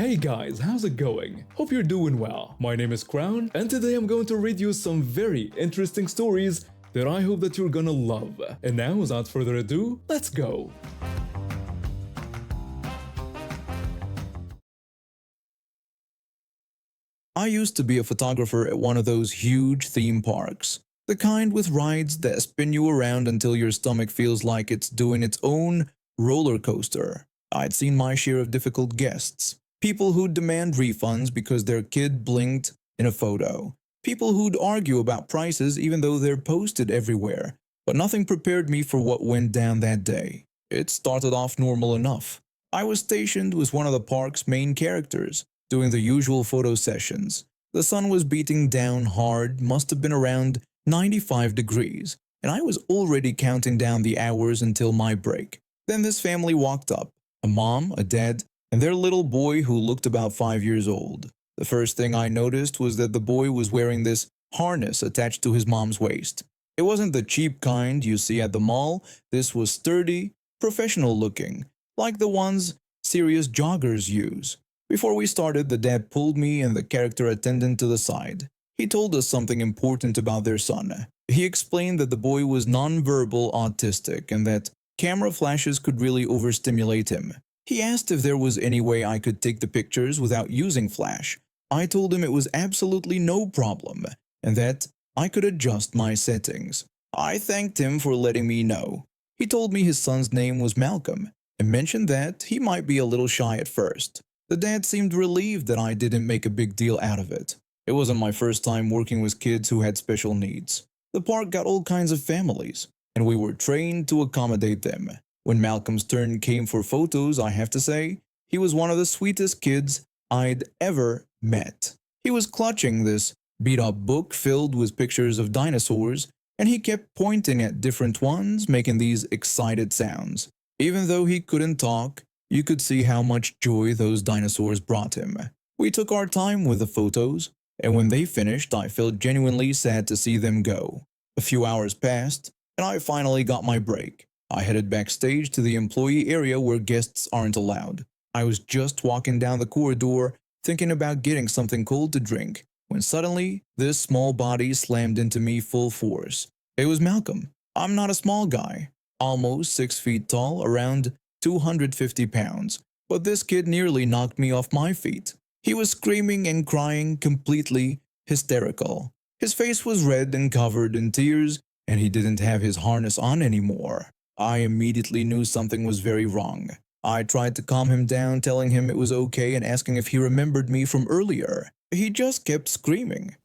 Hey guys, how's it going? Hope you're doing well. My name is Crown, and today I'm going to read you some very interesting stories that I hope that you're gonna love. And now, without further ado, let's go! I used to be a photographer at one of those huge theme parks. The kind with rides that spin you around until your stomach feels like it's doing its own roller coaster. I'd seen my share of difficult guests. People who'd demand refunds because their kid blinked in a photo. People who'd argue about prices even though they're posted everywhere. But nothing prepared me for what went down that day. It started off normal enough. I was stationed with one of the park's main characters, doing the usual photo sessions. The sun was beating down hard, must have been around 95 degrees, and I was already counting down the hours until my break. Then this family walked up, a mom, a dad, and their little boy who looked about 5 years old. The first thing I noticed was that the boy was wearing this harness attached to his mom's waist. It wasn't the cheap kind you see at the mall. This was sturdy, professional looking, like the ones serious joggers use. Before we started, the dad pulled me and the character attendant to the side. He told us something important about their son. He explained that the boy was nonverbal autistic and that camera flashes could really overstimulate him. He asked if there was any way I could take the pictures without using flash. I told him it was absolutely no problem and that I could adjust my settings. I thanked him for letting me know. He told me his son's name was Malcolm and mentioned that he might be a little shy at first. The dad seemed relieved that I didn't make a big deal out of it. It wasn't my first time working with kids who had special needs. The park got all kinds of families, and we were trained to accommodate them. When Malcolm's turn came for photos, I have to say, he was one of the sweetest kids I'd ever met. He was clutching this beat-up book filled with pictures of dinosaurs, and he kept pointing at different ones, making these excited sounds. Even though he couldn't talk, you could see how much joy those dinosaurs brought him. We took our time with the photos, and when they finished, I felt genuinely sad to see them go. A few hours passed, and I finally got my break. I headed backstage to the employee area where guests aren't allowed. I was just walking down the corridor, thinking about getting something cold to drink, when suddenly, this small body slammed into me full force. It was Malcolm. I'm not a small guy, almost 6 feet tall, around 250 pounds, but this kid nearly knocked me off my feet. He was screaming and crying, completely hysterical. His face was red and covered in tears, and he didn't have his harness on anymore. I immediately knew something was very wrong. I tried to calm him down, telling him it was okay and asking if he remembered me from earlier. He just kept screaming.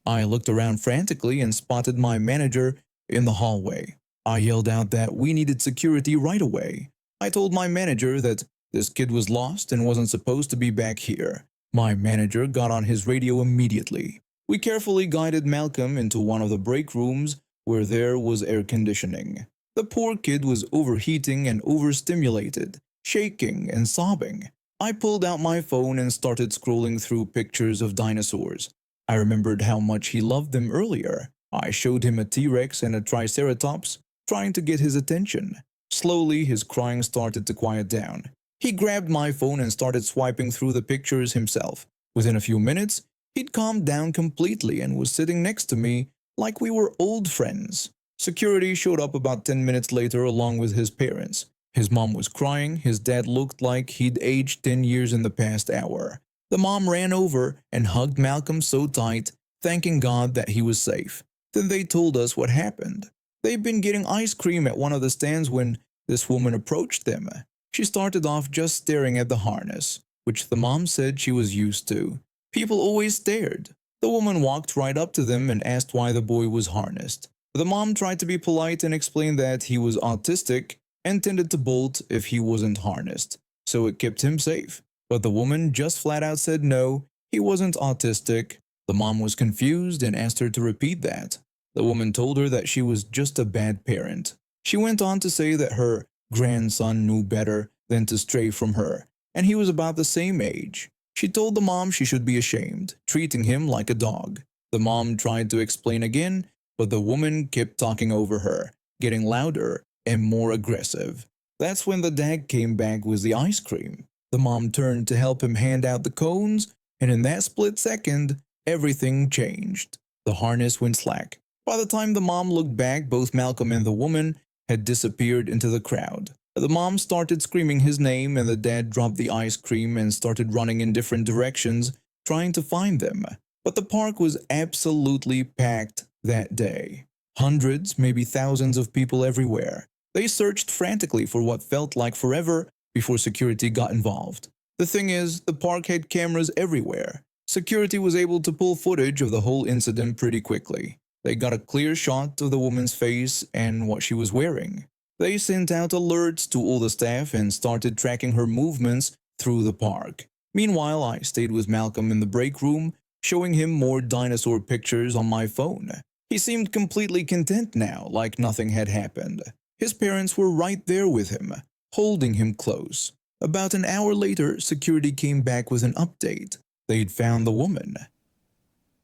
I looked around frantically and spotted my manager in the hallway. I yelled out that we needed security right away. I told my manager that this kid was lost and wasn't supposed to be back here. My manager got on his radio immediately. We carefully guided Malcolm into one of the break rooms where there was air conditioning. The poor kid was overheating and overstimulated, shaking and sobbing. I pulled out my phone and started scrolling through pictures of dinosaurs. I remembered how much he loved them earlier. I showed him a T-Rex and a Triceratops, trying to get his attention. Slowly, his crying started to quiet down. He grabbed my phone and started swiping through the pictures himself. Within a few minutes, he'd calmed down completely and was sitting next to me like we were old friends. Security showed up about 10 minutes later along with his parents. His mom was crying. His dad looked like he'd aged 10 years in the past hour. The mom ran over and hugged Malcolm so tight, thanking God that he was safe. Then they told us what happened. They'd been getting ice cream at one of the stands when this woman approached them. She started off just staring at the harness, which the mom said she was used to. People always stared. The woman walked right up to them and asked why the boy was harnessed. The mom tried to be polite and explained that he was autistic and tended to bolt if he wasn't harnessed, so it kept him safe. But the woman just flat out said no, he wasn't autistic. The mom was confused and asked her to repeat that. The woman told her that she was just a bad parent. She went on to say that her grandson knew better than to stray from her, and he was about the same age. She told the mom she should be ashamed, treating him like a dog. The mom tried to explain again, but the woman kept talking over her, getting louder and more aggressive. That's when the dad came back with the ice cream. The mom turned to help him hand out the cones, and in that split second, everything changed. The harness went slack. By the time the mom looked back, both Malcolm and the woman had disappeared into the crowd. The mom started screaming his name, and the dad dropped the ice cream and started running in different directions, trying to find them. But the park was absolutely packed that day. Hundreds, maybe thousands of people everywhere. They searched frantically for what felt like forever before security got involved. The thing is, the park had cameras everywhere. Security was able to pull footage of the whole incident pretty quickly. They got a clear shot of the woman's face and what she was wearing. They sent out alerts to all the staff and started tracking her movements through the park. Meanwhile, I stayed with Malcolm in the break room, showing him more dinosaur pictures on my phone. He seemed completely content now, like nothing had happened. His parents were right there with him, holding him close. About an hour later, security came back with an update. They'd found the woman.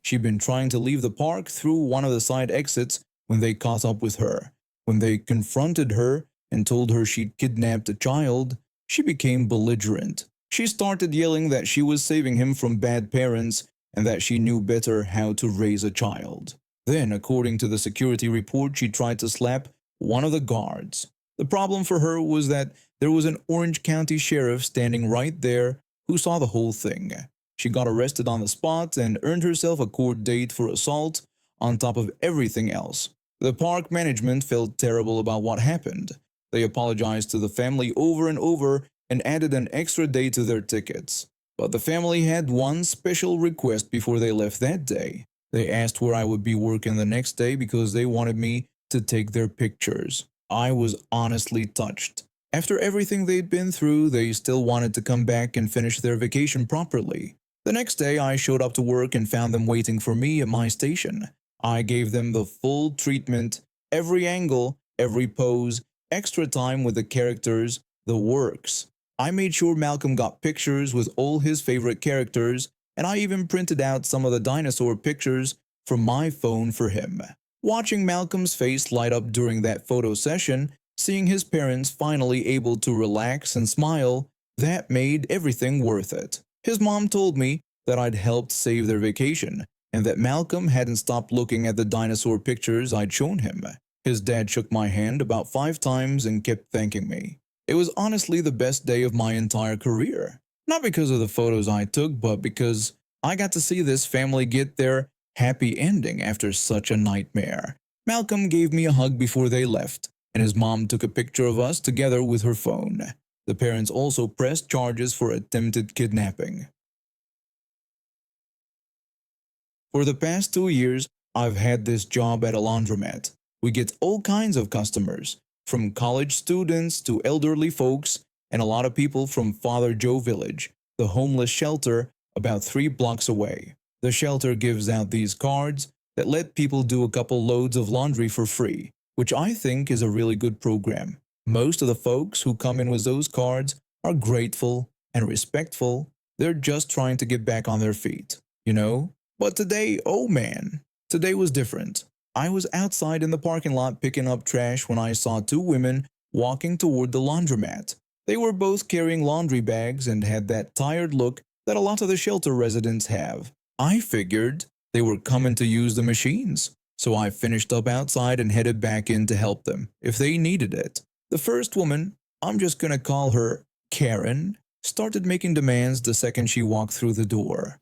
She'd been trying to leave the park through one of the side exits when they caught up with her. When they confronted her and told her she'd kidnapped a child, she became belligerent. She started yelling that she was saving him from bad parents and that she knew better how to raise a child. Then, according to the security report, she tried to slap one of the guards. The problem for her was that there was an Orange County sheriff standing right there who saw the whole thing. She got arrested on the spot and earned herself a court date for assault on top of everything else. The park management felt terrible about what happened. They apologized to the family over and over and added an extra day to their tickets. But the family had one special request before they left that day. They asked where I would be working the next day because they wanted me to take their pictures. I was honestly touched. After everything they'd been through, they still wanted to come back and finish their vacation properly. The next day, I showed up to work and found them waiting for me at my station. I gave them the full treatment, every angle, every pose, extra time with the characters, the works. I made sure Malcolm got pictures with all his favorite characters, and I even printed out some of the dinosaur pictures from my phone for him. Watching Malcolm's face light up during that photo session, seeing his parents finally able to relax and smile, that made everything worth it. His mom told me that I'd helped save their vacation, and that Malcolm hadn't stopped looking at the dinosaur pictures I'd shown him. His dad shook my hand about 5 times and kept thanking me. It was honestly the best day of my entire career. Not because of the photos I took, but because I got to see this family get their happy ending after such a nightmare. Malcolm gave me a hug before they left, and his mom took a picture of us together with her phone. The parents also pressed charges for attempted kidnapping. For the past 2 years, I've had this job at a laundromat. We get all kinds of customers, from college students to elderly folks, and a lot of people from Father Joe Village, the homeless shelter about 3 blocks away. The shelter gives out these cards that let people do a couple loads of laundry for free, which I think is a really good program. Most of the folks who come in with those cards are grateful and respectful. They're just trying to get back on their feet, you know? But today, oh man, today was different. I was outside in the parking lot picking up trash when I saw 2 women walking toward the laundromat. They were both carrying laundry bags and had that tired look that a lot of the shelter residents have. I figured they were coming to use the machines, so I finished up outside and headed back in to help them if they needed it. The first woman, I'm just gonna call her Karen, started making demands the second she walked through the door.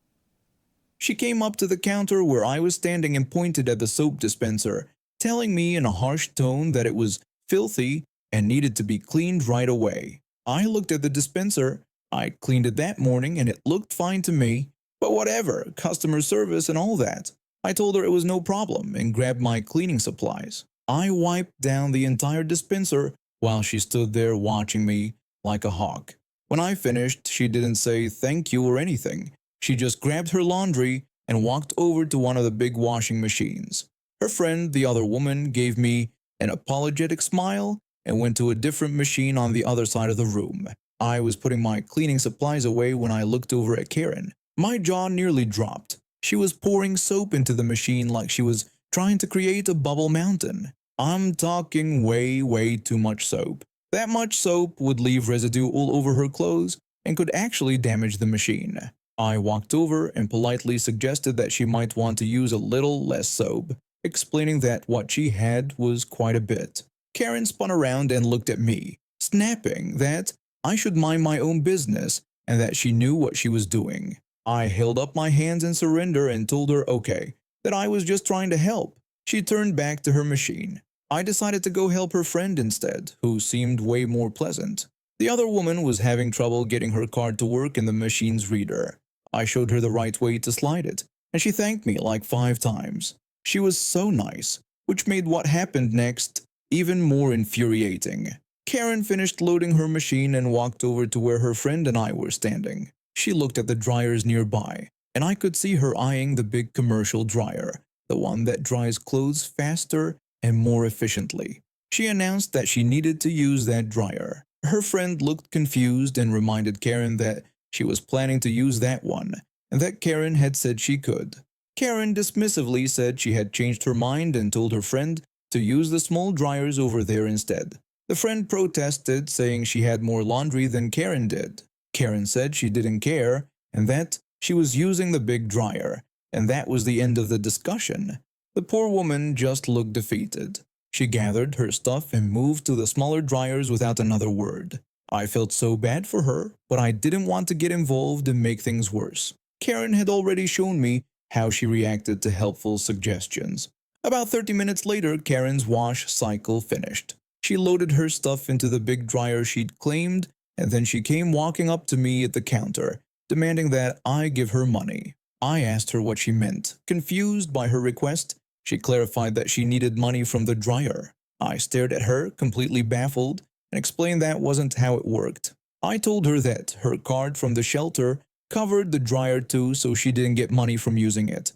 She came up to the counter where I was standing and pointed at the soap dispenser, telling me in a harsh tone that it was filthy and needed to be cleaned right away. I looked at the dispenser. I cleaned it that morning and it looked fine to me, but whatever, customer service and all that. I told her it was no problem and grabbed my cleaning supplies. I wiped down the entire dispenser while she stood there watching me like a hawk. When I finished, she didn't say thank you or anything. She just grabbed her laundry and walked over to one of the big washing machines. Her friend, the other woman, gave me an apologetic smile and went to a different machine on the other side of the room. I was putting my cleaning supplies away when I looked over at Karen. My jaw nearly dropped. She was pouring soap into the machine like she was trying to create a bubble mountain. I'm talking way too much soap. That much soap would leave residue all over her clothes, and could actually damage the machine. I walked over and politely suggested that she might want to use a little less soap, explaining that what she had was quite a bit. Karen spun around and looked at me, snapping that I should mind my own business and that she knew what she was doing. I held up my hands in surrender and told her okay, that I was just trying to help. She turned back to her machine. I decided to go help her friend instead, who seemed way more pleasant. The other woman was having trouble getting her card to work in the machine's reader. I showed her the right way to slide it, and she thanked me like 5 times. She was so nice, which made what happened next even more infuriating. Karen finished loading her machine and walked over to where her friend and I were standing. She looked at the dryers nearby, and I could see her eyeing the big commercial dryer, the one that dries clothes faster and more efficiently. She announced that she needed to use that dryer. Her friend looked confused and reminded Karen that she was planning to use that one, and that Karen had said she could. Karen dismissively said she had changed her mind and told her friend to use the small dryers over there instead. The friend protested, saying she had more laundry than Karen did. Karen said she didn't care and that she was using the big dryer, and that was the end of the discussion. The poor woman just looked defeated. She gathered her stuff and moved to the smaller dryers without another word. I felt so bad for her, but I didn't want to get involved and make things worse. Karen had already shown me how she reacted to helpful suggestions. About 30 minutes later, Karen's wash cycle finished. She loaded her stuff into the big dryer she'd claimed, and then she came walking up to me at the counter, demanding that I give her money. I asked her what she meant. Confused by her request, she clarified that she needed money from the dryer. I stared at her, completely baffled, and explained that wasn't how it worked. I told her that her card from the shelter covered the dryer too, so she didn't get money from using it.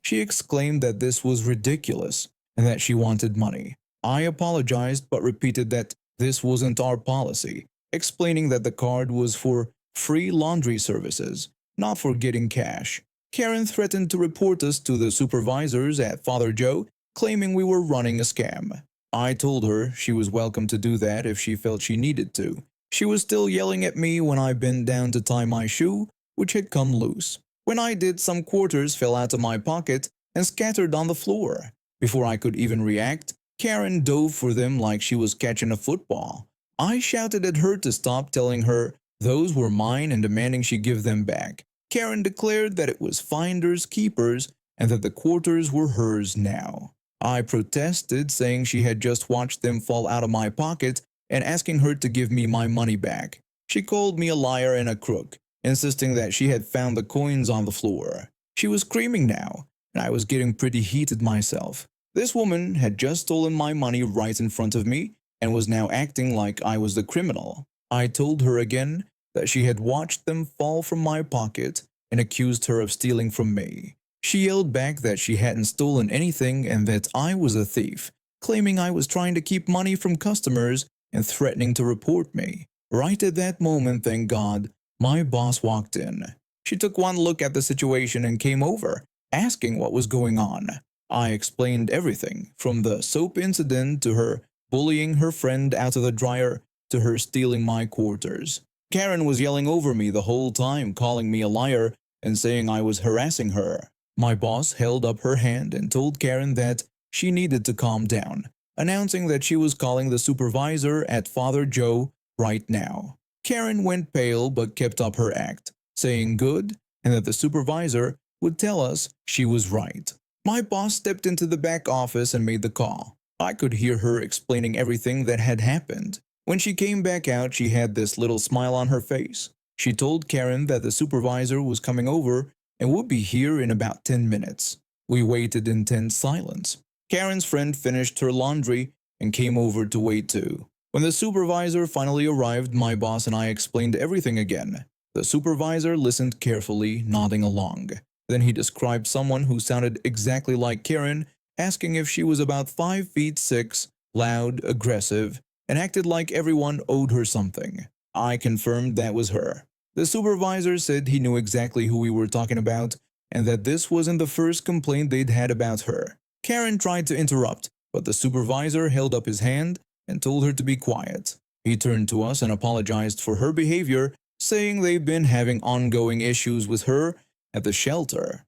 She exclaimed that this was ridiculous and that she wanted money. I apologized but repeated that this wasn't our policy, explaining that the card was for free laundry services, not for getting cash. Karen threatened to report us to the supervisors at Father Joe, claiming we were running a scam. I told her she was welcome to do that if she felt she needed to. She was still yelling at me when I bent down to tie my shoe, which had come loose. When I did, some quarters fell out of my pocket and scattered on the floor. Before I could even react, Karen dove for them like she was catching a football. I shouted at her to stop, telling her those were mine and demanding she give them back. Karen declared that it was finders keepers and that the quarters were hers now. I protested, saying she had just watched them fall out of my pocket and asking her to give me my money back. She called me a liar and a crook, insisting that she had found the coins on the floor. She was screaming now, and I was getting pretty heated myself. This woman had just stolen my money right in front of me and was now acting like I was the criminal. I told her again that she had watched them fall from my pocket and accused her of stealing from me. She yelled back that she hadn't stolen anything and that I was a thief, claiming I was trying to keep money from customers and threatening to report me. Right at that moment, thank God, my boss walked in. She took one look at the situation and came over, asking what was going on. I explained everything, from the soap incident to her bullying her friend out of the dryer to her stealing my quarters. Karen was yelling over me the whole time, calling me a liar and saying I was harassing her. My boss held up her hand and told Karen that she needed to calm down, announcing that she was calling the supervisor at Father Joe right now. Karen went pale but kept up her act, saying good and that the supervisor would tell us she was right. My boss stepped into the back office and made the call. I could hear her explaining everything that had happened. When she came back out, she had this little smile on her face. She told Karen that the supervisor was coming over and would be here in about 10 minutes. We waited in tense silence. Karen's friend finished her laundry and came over to wait too. When the supervisor finally arrived, my boss and I explained everything again. The supervisor listened carefully, nodding along. Then he described someone who sounded exactly like Karen, asking if she was about 5 feet 6, loud, aggressive, and acted like everyone owed her something. I confirmed that was her. The supervisor said he knew exactly who we were talking about and that this wasn't the first complaint they'd had about her. Karen tried to interrupt, but the supervisor held up his hand and told her to be quiet. He turned to us and apologized for her behavior saying they've been having ongoing issues with her at the shelter.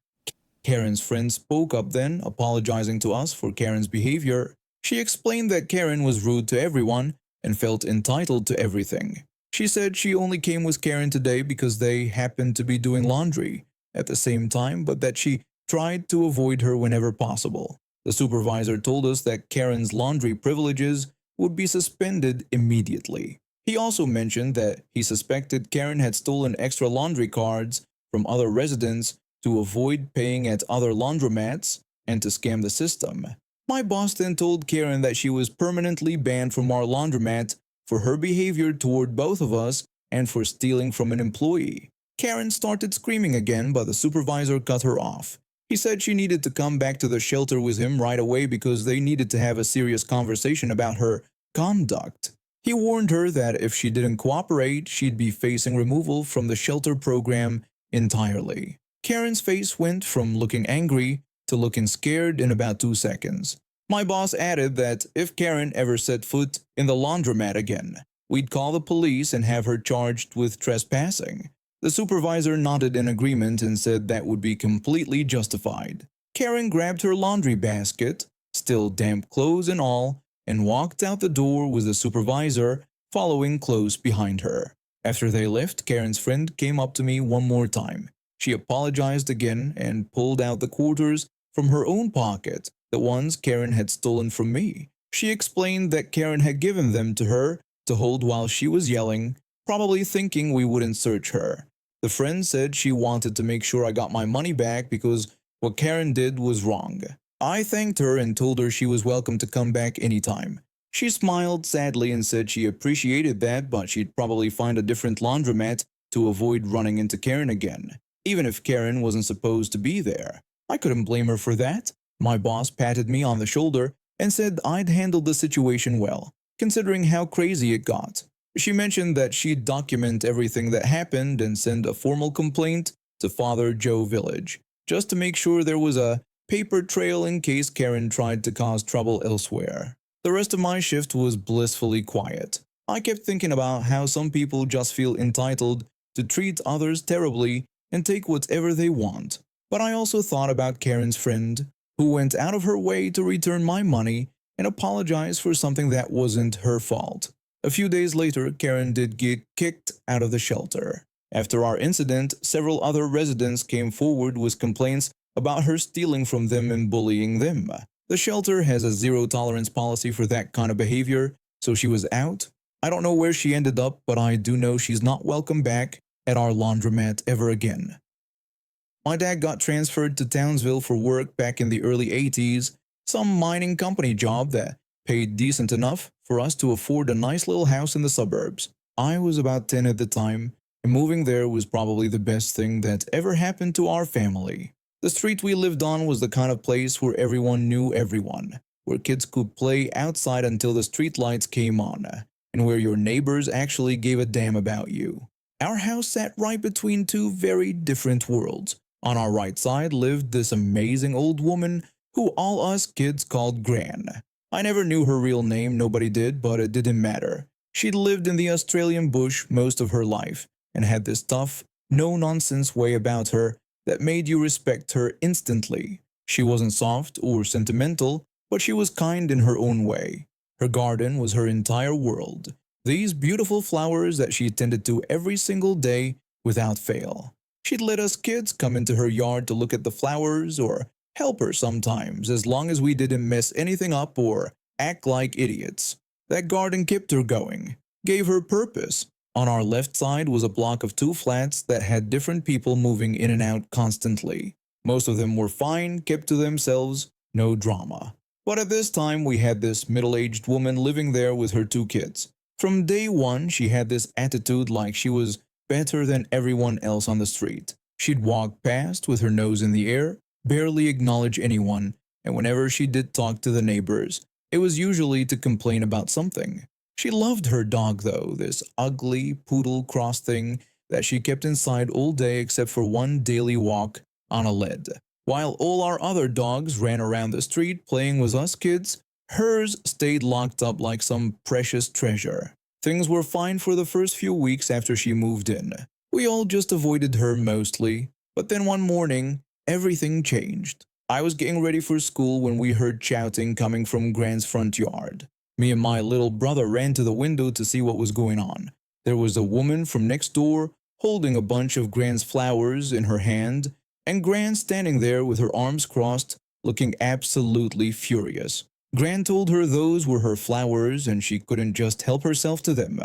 Karen's friend spoke up then, apologizing to us for Karen's behavior. She explained that Karen was rude to everyone and felt entitled to everything. She said she only came with Karen today because they happened to be doing laundry at the same time, but that she tried to avoid her whenever possible. The supervisor told us that Karen's laundry privileges would be suspended immediately. He also mentioned that he suspected Karen had stolen extra laundry cards from other residents to avoid paying at other laundromats and to scam the system. My boss then told Karen that she was permanently banned from our laundromat for her behavior toward both of us and for stealing from an employee. Karen started screaming again, but the supervisor cut her off. He said she needed to come back to the shelter with him right away because they needed to have a serious conversation about her conduct. He warned her that if she didn't cooperate, she'd be facing removal from the shelter program entirely. Karen's face went from looking angry to looking scared in about 2 seconds. My boss added that if Karen ever set foot in the laundromat again, we'd call the police and have her charged with trespassing. The supervisor nodded in agreement and said that would be completely justified. Karen grabbed her laundry basket, still damp clothes and all, and walked out the door with the supervisor following close behind her. After they left, Karen's friend came up to me one more time. She apologized again and pulled out the quarters from her own pocket, the ones Karen had stolen from me. She explained that Karen had given them to her to hold while she was yelling, probably thinking we wouldn't search her. The friend said she wanted to make sure I got my money back because what Karen did was wrong. I thanked her and told her she was welcome to come back anytime. She smiled sadly and said she appreciated that, but she'd probably find a different laundromat to avoid running into Karen again, even if Karen wasn't supposed to be there. I couldn't blame her for that. My boss patted me on the shoulder and said I'd handled the situation well, considering how crazy it got. She mentioned that she'd document everything that happened and send a formal complaint to Father Joe Village, just to make sure there was a paper trail in case Karen tried to cause trouble elsewhere. The rest of my shift was blissfully quiet. I kept thinking about how some people just feel entitled to treat others terribly and take whatever they want. But I also thought about Karen's friend, who went out of her way to return my money and apologize for something that wasn't her fault. A few days later, Karen did get kicked out of the shelter. After our incident, several other residents came forward with complaints about her stealing from them and bullying them. The shelter has a zero-tolerance policy for that kind of behavior, so she was out. I don't know where she ended up, but I do know she's not welcome back at our laundromat ever again. My dad got transferred to Townsville for work back in the early 80s, some mining company job that paid decent enough for us to afford a nice little house in the suburbs. I was about 10 at the time, and moving there was probably the best thing that ever happened to our family. The street we lived on was the kind of place where everyone knew everyone, where kids could play outside until the street lights came on, and where your neighbors actually gave a damn about you. Our house sat right between two very different worlds. On our right side lived this amazing old woman who all us kids called Gran. I never knew her real name, nobody did, but it didn't matter. She'd lived in the Australian bush most of her life and had this tough, no-nonsense way about her that made you respect her instantly. She wasn't soft or sentimental, but she was kind in her own way. Her garden was her entire world. These beautiful flowers that she tended to every single day without fail. She'd let us kids come into her yard to look at the flowers or help her sometimes, as long as we didn't mess anything up or act like idiots. That garden kept her going, gave her purpose. On our left side was a block of 2 flats that had different people moving in and out constantly. Most of them were fine, kept to themselves, no drama. But at this time we had this middle-aged woman living there with her 2 kids. From day one she had this attitude like she was better than everyone else on the street. She'd walk past with her nose in the air, barely acknowledge anyone, and whenever she did talk to the neighbors, it was usually to complain about something. She loved her dog though, this ugly poodle cross thing that she kept inside all day except for one daily walk on a lead. While all our other dogs ran around the street playing with us kids, hers stayed locked up like some precious treasure. Things were fine for the first few weeks after she moved in. We all just avoided her mostly, but then one morning, everything changed. I was getting ready for school when we heard shouting coming from Gran's front yard. Me and my little brother ran to the window to see what was going on. There was a woman from next door holding a bunch of Gran's flowers in her hand, and Gran standing there with her arms crossed, looking absolutely furious. Gran told her those were her flowers and she couldn't just help herself to them.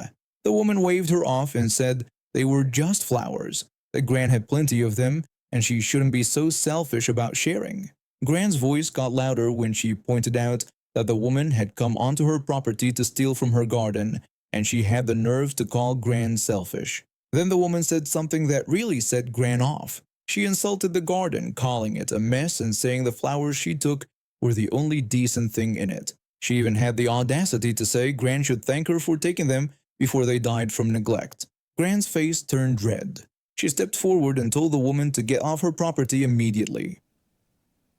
The woman waved her off and said they were just flowers, that Gran had plenty of them and she shouldn't be so selfish about sharing. Gran's voice got louder when she pointed out that the woman had come onto her property to steal from her garden, and she had the nerve to call Gran selfish. Then the woman said something that really set Gran off. She insulted the garden, calling it a mess and saying the flowers she took were the only decent thing in it. She even had the audacity to say Gran should thank her for taking them before they died from neglect. Gran's face turned red. She stepped forward and told the woman to get off her property immediately.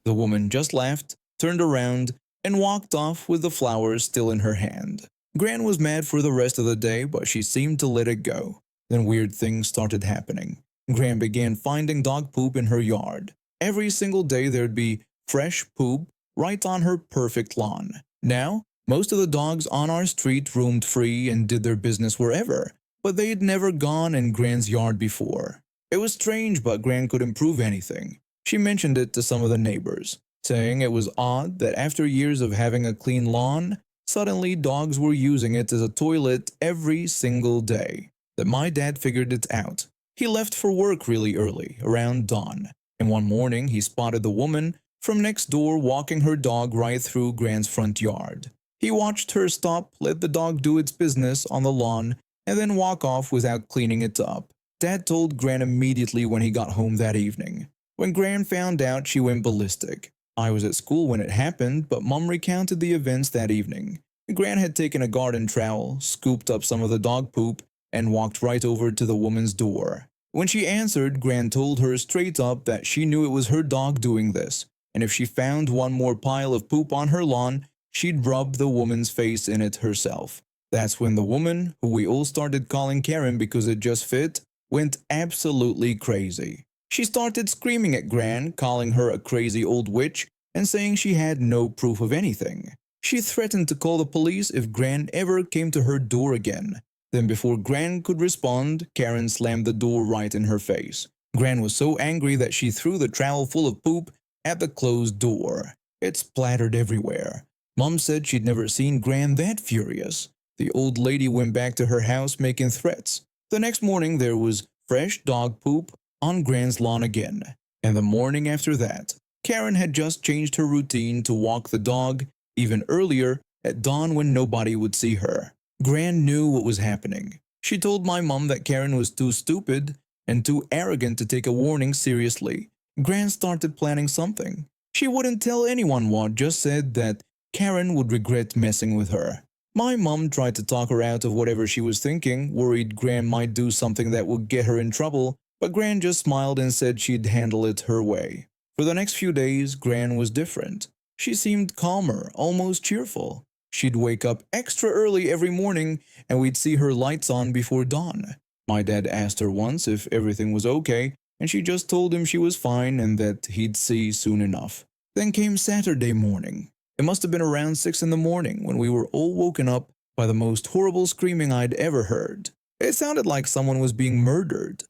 The woman just laughed, turned around, and walked off with the flowers still in her hand. Gran was mad for the rest of the day, but she seemed to let it go. Then weird things started happening. Gran began finding dog poop in her yard. Every single day there'd be fresh poop right on her perfect lawn. Now, most of the dogs on our street roamed free and did their business wherever, but they'd never gone in Gran's yard before. It was strange, but Gran couldn't prove anything. She mentioned it to some of the neighbors, saying it was odd that after years of having a clean lawn, suddenly dogs were using it as a toilet every single day. That my dad figured it out. He left for work really early, around dawn, and one morning he spotted the woman from next door walking her dog right through Gran's front yard. He watched her stop, let the dog do its business on the lawn, and then walk off without cleaning it up. Dad told Gran immediately when he got home that evening. When Gran found out, she went ballistic. I was at school when it happened, but Mom recounted the events that evening. Gran had taken a garden trowel, scooped up some of the dog poop, and walked right over to the woman's door. When she answered, Gran told her straight up that she knew it was her dog doing this, and if she found one more pile of poop on her lawn, she'd rub the woman's face in it herself. That's when the woman, who we all started calling Karen because it just fit, went absolutely crazy. She started screaming at Gran, calling her a crazy old witch, and saying she had no proof of anything. She threatened to call the police if Gran ever came to her door again. Then before Gran could respond, Karen slammed the door right in her face. Gran was so angry that she threw the trowel full of poop at the closed door. It splattered everywhere. Mom said she'd never seen Gran that furious. The old lady went back to her house making threats. The next morning there was fresh dog poop on Gran's lawn again. And the morning after that, Karen had just changed her routine to walk the dog even earlier at dawn when nobody would see her. Gran knew what was happening. She told my mom that Karen was too stupid and too arrogant to take a warning seriously. Gran started planning something. She wouldn't tell anyone what, just said that Karen would regret messing with her. My mom tried to talk her out of whatever she was thinking, worried Gran might do something that would get her in trouble, but Gran just smiled and said she'd handle it her way. For the next few days, Gran was different. She seemed calmer, almost cheerful. She'd wake up extra early every morning and we'd see her lights on before dawn. My dad asked her once if everything was okay, and she just told him she was fine and that he'd see soon enough. Then came Saturday morning. It must have been around 6 in the morning when we were all woken up by the most horrible screaming I'd ever heard. It sounded like someone was being murdered.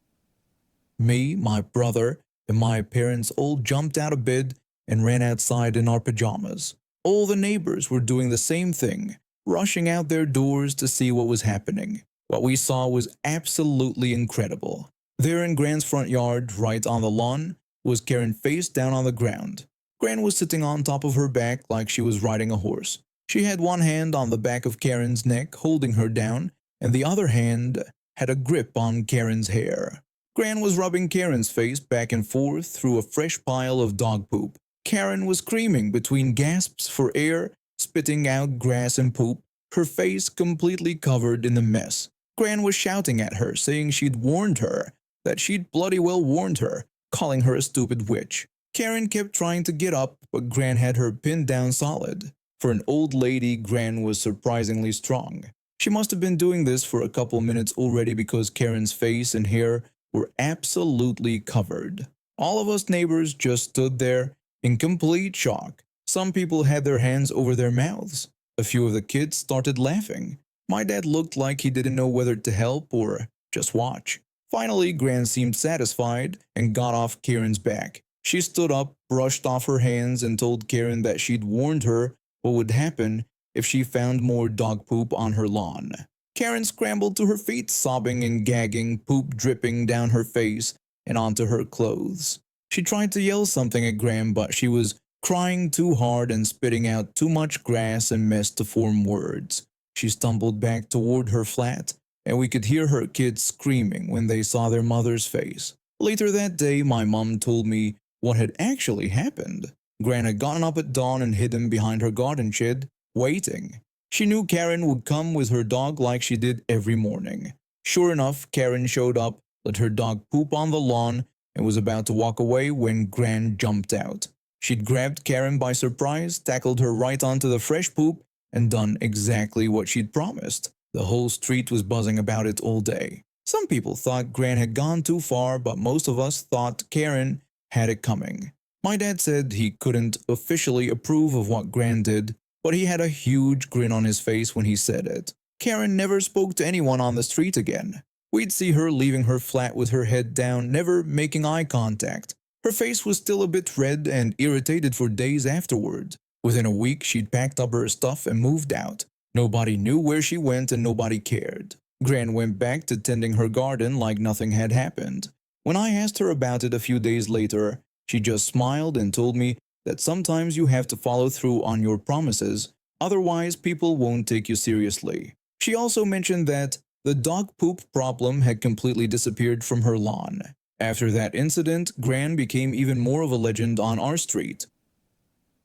Me, my brother, and my parents all jumped out of bed and ran outside in our pajamas. All the neighbors were doing the same thing, rushing out their doors to see what was happening. What we saw was absolutely incredible. There in Gran's front yard, right on the lawn, was Karen face down on the ground. Gran was sitting on top of her back like she was riding a horse. She had one hand on the back of Karen's neck holding her down, and the other hand had a grip on Karen's hair. Gran was rubbing Karen's face back and forth through a fresh pile of dog poop. Karen was screaming between gasps for air, spitting out grass and poop, her face completely covered in the mess. Gran was shouting at her, saying she'd warned her, that she'd bloody well warned her, calling her a stupid witch. Karen kept trying to get up, but Gran had her pinned down solid. For an old lady, Gran was surprisingly strong. She must have been doing this for a couple minutes already because Karen's face and hair were absolutely covered. All of us neighbors just stood there in complete shock. Some people had their hands over their mouths. A few of the kids started laughing. My dad looked like he didn't know whether to help or just watch. Finally, Gran seemed satisfied and got off Karen's back. She stood up, brushed off her hands, and told Karen that she'd warned her what would happen if she found more dog poop on her lawn. Karen scrambled to her feet, sobbing and gagging, poop dripping down her face and onto her clothes. She tried to yell something at Graham, but she was crying too hard and spitting out too much grass and mess to form words. She stumbled back toward her flat, and we could hear her kids screaming when they saw their mother's face. Later that day, my mom told me what had actually happened. Gran had gotten up at dawn and hidden behind her garden shed, waiting. She knew Karen would come with her dog like she did every morning. Sure enough, Karen showed up, let her dog poop on the lawn, and was about to walk away when Gran jumped out. She'd grabbed Karen by surprise, tackled her right onto the fresh poop, and done exactly what she'd promised. The whole street was buzzing about it all day. Some people thought Gran had gone too far, but most of us thought Karen had it coming. My dad said he couldn't officially approve of what Gran did, but he had a huge grin on his face when he said it. Karen never spoke to anyone on the street again. We'd see her leaving her flat with her head down, never making eye contact. Her face was still a bit red and irritated for days afterward. Within a week, she'd packed up her stuff and moved out. Nobody knew where she went and nobody cared. Gran went back to tending her garden like nothing had happened. When I asked her about it a few days later, she just smiled and told me that sometimes you have to follow through on your promises, otherwise people won't take you seriously. She also mentioned that the dog poop problem had completely disappeared from her lawn. After that incident, Gran became even more of a legend on our street.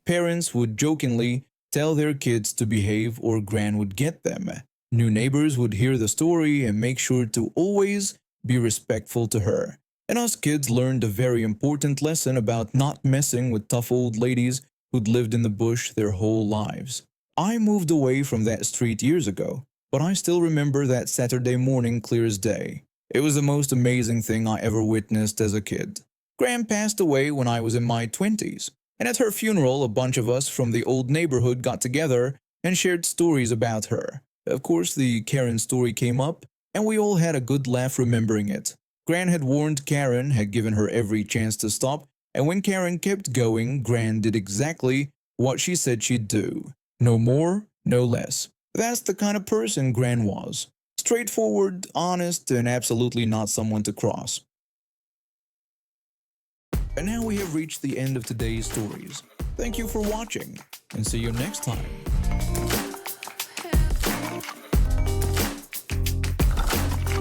Parents would jokingly tell their kids to behave or Gran would get them. New neighbors would hear the story and make sure to always be respectful to her. And us kids learned a very important lesson about not messing with tough old ladies who'd lived in the bush their whole lives. I moved away from that street years ago, but I still remember that Saturday morning clear as day. It was the most amazing thing I ever witnessed as a kid. Gran passed away when I was in my 20s, and at her funeral a bunch of us from the old neighborhood got together and shared stories about her. Of course, the Karen story came up, and we all had a good laugh remembering it. Gran had warned Karen, had given her every chance to stop, and when Karen kept going, Gran did exactly what she said she'd do. No more, no less. That's the kind of person Gran was. Straightforward, honest, and absolutely not someone to cross. And now we have reached the end of today's stories. Thank you for watching, and see you next time.